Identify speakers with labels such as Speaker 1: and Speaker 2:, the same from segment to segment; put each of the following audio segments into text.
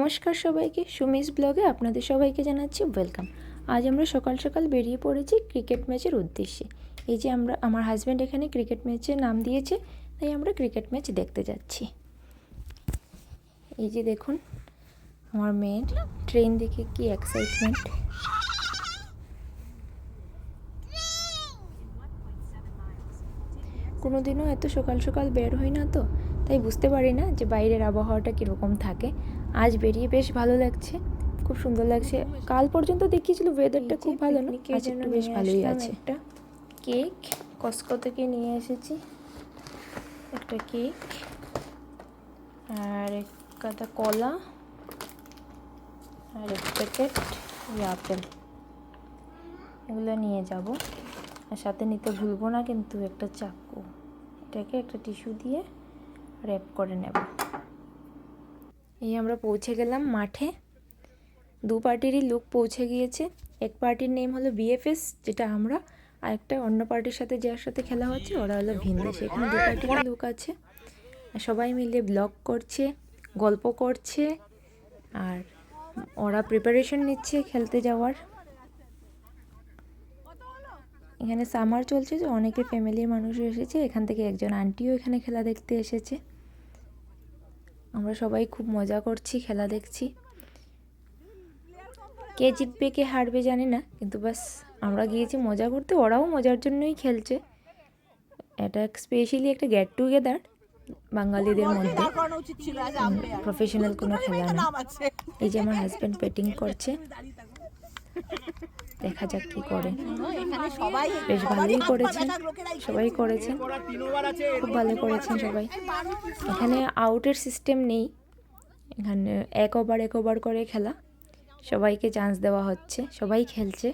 Speaker 1: নমস্কার সবাইকে, সুমিস ব্লগে আপনাদের সবাইকে জানাচ্ছি ওয়েলকাম। আজ আমরা সকাল সকাল বেরিয়ে পড়েছি ক্রিকেট ম্যাচের উদ্দেশ্যে। এই যে আমার হাজব্যান্ড এখানে ক্রিকেট ম্যাচের নাম দিয়েছে, তাই আমরা ক্রিকেট ম্যাচ দেখতে যাচ্ছি। এই যে দেখুন আমার মেয়ের ট্রেন দেখে কি এক্সাইটমেন্ট। কোনোদিনও এত সকাল সকাল বের হই না, তো তাই বুঝতে পারি না যে বাইরের আবহাওয়াটা কীরকম থাকে। আজ বেরিয়ে বেশ ভালো লাগছে, খুব সুন্দর লাগছে। কাল পর্যন্ত দেখিয়েছিল ওয়েদারটা খুব ভালো না, আজ একটু বেশ ভালোই আছে। একটা কেক কস্কো থেকে নিয়ে এসেছি, একটা কেক আর এক গাদা কলা আর এক প্যাকেট আপেল, এগুলো নিয়ে যাব। আর সাথে নিতে ভুলবো না কিন্তু একটা চাকু, এটাকে একটা টিস্যু দিয়ে র্যাপ করে নেব। এই আমরা পৌঁছে গেলাম মাঠে। দু পার্টিরই লোক পৌঁছে গিয়েছে। এক পার্টির নেম হলো বিএফএস, যেটা আমরা, আর একটা অন্য পার্টির সাথে যার সাথে খেলা হচ্ছে ওরা হলো ভিনদেশ। এখানে দু পার্টির লোক আছে, সবাই মিলে ব্লগ করছে, গল্প করছে, আর ওরা প্রিপারেশন নিচ্ছে খেলতে যাওয়ার। এখানে সামার চলছে, যে অনেকে ফ্যামিলির মানুষ এসেছে। এখান থেকে একজন আন্টিও এখানে খেলা দেখতে এসেছে। আমরা সবাই খুব মজা করছি, খেলা দেখছি। কে জিতবে কে হারবে জানি না, কিন্তু বাস আমরা গিয়েছি মজা করতে, ওরাও মজার জন্যই খেলছে। এটা স্পেশালি একটা গেট টুগেদার বাঙালিদের মধ্যে, প্রফেশনাল কোনো খেলা না। এই যে আমার হাজব্যান্ড ব্যাটিং করছে, দেখা যাক কি করে। বেশ ভালোই করেছেন, সবাই করেছেন, খুব ভালো করেছেন সবাই। এখানে আউটের সিস্টেম নেই, এখানে এক ওভার করে খেলা, সবাইকে চান্স দেওয়া হচ্ছে, সবাই খেলছে।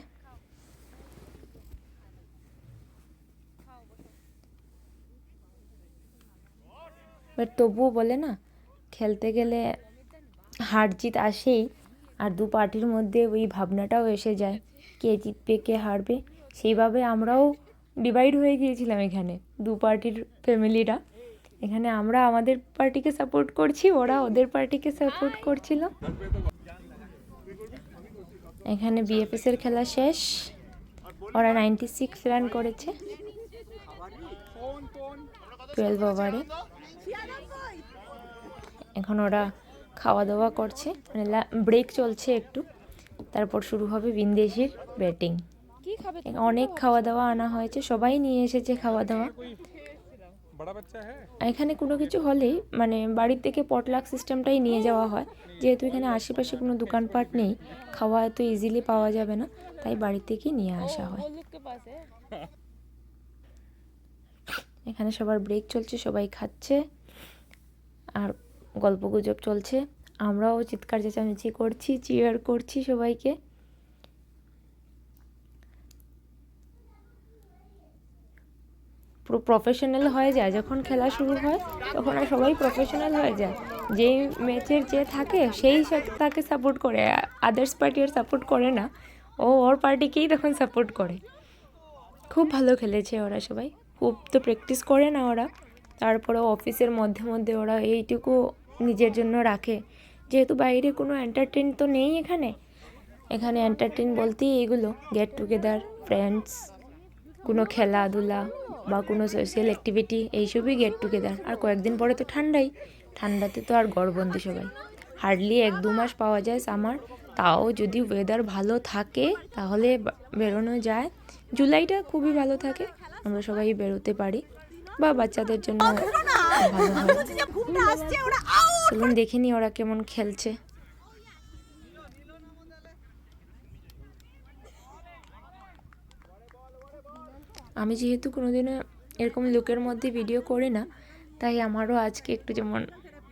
Speaker 1: বাট তবুও বলে না, খেলতে গেলে হার জিত আসেই, আর দু পার্টির মধ্যে ওই ভাবনাটাও এসে যায় কে জিতবে কে হারবে। সেইভাবে আমরাও ডিভাইড হয়ে গিয়েছিলাম এখানে, দু পার্টির ফ্যামিলিরা। এখানে আমরা আমাদের পার্টিকে সাপোর্ট করছি, ওরা ওদের পার্টিকে সাপোর্ট করছিল। এখানে বিএফএস-এর খেলা শেষ, ওরা 96 রান করেছে 12 ওভারে। এখন ওরা খাওয়া দাওয়া করছে, মানে ব্রেক চলছে একটু, তারপর শুরু হবে বিন্দেশির ব্যাটিং। অনেক খাওয়া দাওয়া আনা হয়েছে, সবাই নিয়ে এসেছে খাওয়া দাওয়া। এখানে কোনো কিছু হলেই মানে বাড়ির থেকে পটলাক সিস্টেমটাই নিয়ে যাওয়া হয়, যেহেতু এখানে আশেপাশে কোনো দোকানপাট নেই, খাওয়া এত ইজিলি পাওয়া যাবে না, তাই বাড়ি থেকেই নিয়ে আসা হয়। এখানে সবার ব্রেক চলছে, সবাই খাচ্ছে আর গল্পগুজব চলছে। আমরাও চিৎকার চেঁচামেচি করছি, চিয়ার করছি সবাইকে। পুরো প্রফেশনাল হয়ে যায় যখন খেলা শুরু হয়, তখন আর সবাই প্রফেশনাল হয়ে যায়। যেই ম্যাচের যে থাকে সেই তাকে সাপোর্ট করে, আদার্স পার্টি আর সাপোর্ট করে না, ও ওর পার্টিকেই তখন সাপোর্ট করে। খুব ভালো খেলেছে ওরা সবাই, খুব তো প্র্যাকটিস করে না ওরা, তারপরেও অফিসের মধ্যে মধ্যে ওরা এইটুকু নিজের জন্য রাখে, যেহেতু বাইরে কোনো এন্টারটেইন তো নেই এখানে। এখানে এন্টারটেইন বলতেই এগুলো, গেট টুগেদার, ফ্রেন্ডস, কোনো খেলাধুলা বা কোনো সোশ্যাল অ্যাক্টিভিটি, এইসবই গেট টুগেদার। আর কয়েকদিন পরে তো ঠান্ডাতে তো আর ঘরবন্দি সবাই, হার্ডলি 1-2 মাস পাওয়া যায় সামার। তাও যদি ওয়েদার ভালো থাকে তাহলে বেরোনো যায়। জুলাইটা খুবই ভালো থাকে, আমরা সবাই বেরোতে পারি, বা বাচ্চাদের জন্য ভালো হয়। চলুন দেখে নি ওরা কেমন খেলছে। আমি যেহেতু কোনোদিনও এরকম লুকের মধ্যে ভিডিও করি না, তাই আমারও আজকে একটু যেমন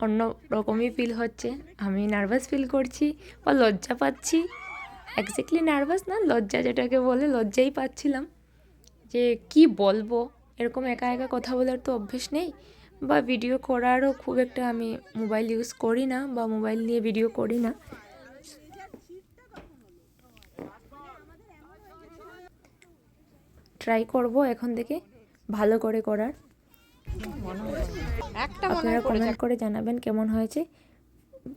Speaker 1: অন্য রকমই ফিল হচ্ছে। আমি নার্ভাস ফিল করছি বা লজ্জা পাচ্ছি, এক্স্যাক্টলি নার্ভাস না, লজ্জা যেটাকে বলে, লজ্জাই পাচ্ছিলাম যে কি বলবো। এরকম একা একা কথা বলার তো অভ্যেস নেই, বা ভিডিও করারও খুব একটা আমি মোবাইল ইউজ করি না, বা মোবাইল নিয়ে ভিডিও করি না। ট্রাই করব এখন থেকে ভালো করে করার। আপনারা কমেন্ট করে জানাবেন কেমন হয়েছে।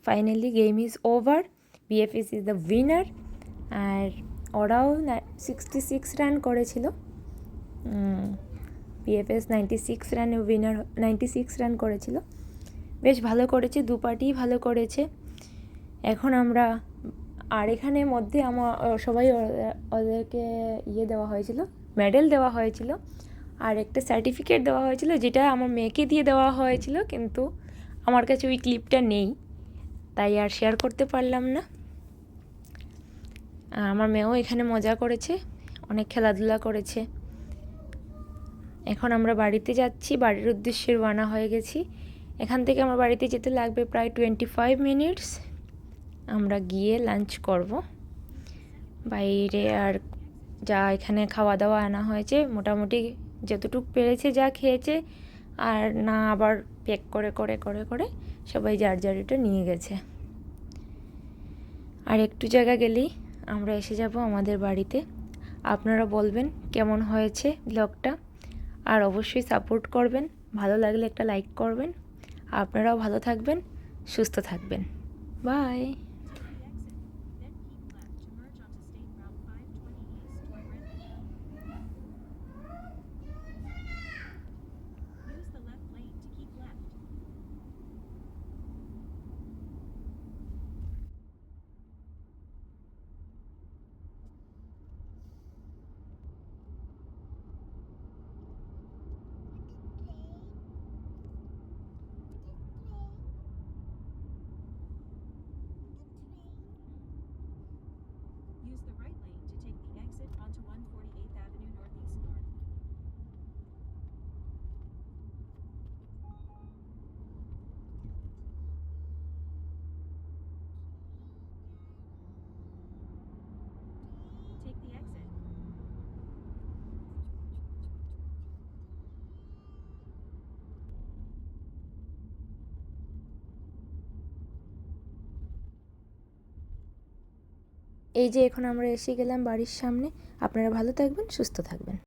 Speaker 1: Finally game is over, BFS is the winner. আর ওরাও 66 রান করেছিল, বিএফএস 96 রানে উইনার, 96 রান করেছিল। বেশ ভালো করেছে, দু পার্টিই ভালো করেছে। এখন আমরা আর এখানের মধ্যে সবাই ওদেরকে দেওয়া হয়েছিল, মেডেল দেওয়া হয়েছিল আর একটা সার্টিফিকেট দেওয়া হয়েছিল, যেটা আমার মেয়েকে দিয়ে দেওয়া হয়েছিল, কিন্তু আমার কাছে ওই ক্লিপটা নেই, তাই আর শেয়ার করতে পারলাম না। আমার মেয়েও এখানে মজা করেছে, অনেক খেলাধুলা করেছে। এখন আমরা বাড়িতে যাচ্ছি, বাড়ির উদ্দেশ্যে রওনা হয়ে গেছি। এখান থেকে আমার বাড়িতে যেতে লাগবে প্রায় 25 মিনিটস। আমরা গিয়ে লাঞ্চ করব বাইরে। আর যা এখানে খাওয়া দাওয়া আনা হয়েছে, মোটামুটি যতটুকু পেরেছে যা খেয়েছে, আর না আবার প্যাক করে করে করে করে সবাই যার যারিটা নিয়ে গেছে। আর একটু জায়গা গেলেই আমরা এসে যাব আমাদের বাড়িতে। আপনারা বলবেন কেমন হয়েছে ব্লগটা, আর অবশ্যই সাপোর্ট করবেন, ভালো লাগলে একটা লাইক করবেন। আপনারাও ভালো থাকবেন, সুস্থ থাকবেন। By.
Speaker 2: Use the right lane to take the exit onto 148th Avenue Northeast North. Take the exit.
Speaker 1: এই যে এখন আমরা এসে গেলাম বাড়ির সামনে। আপনারা ভালো থাকবেন, সুস্থ থাকবেন।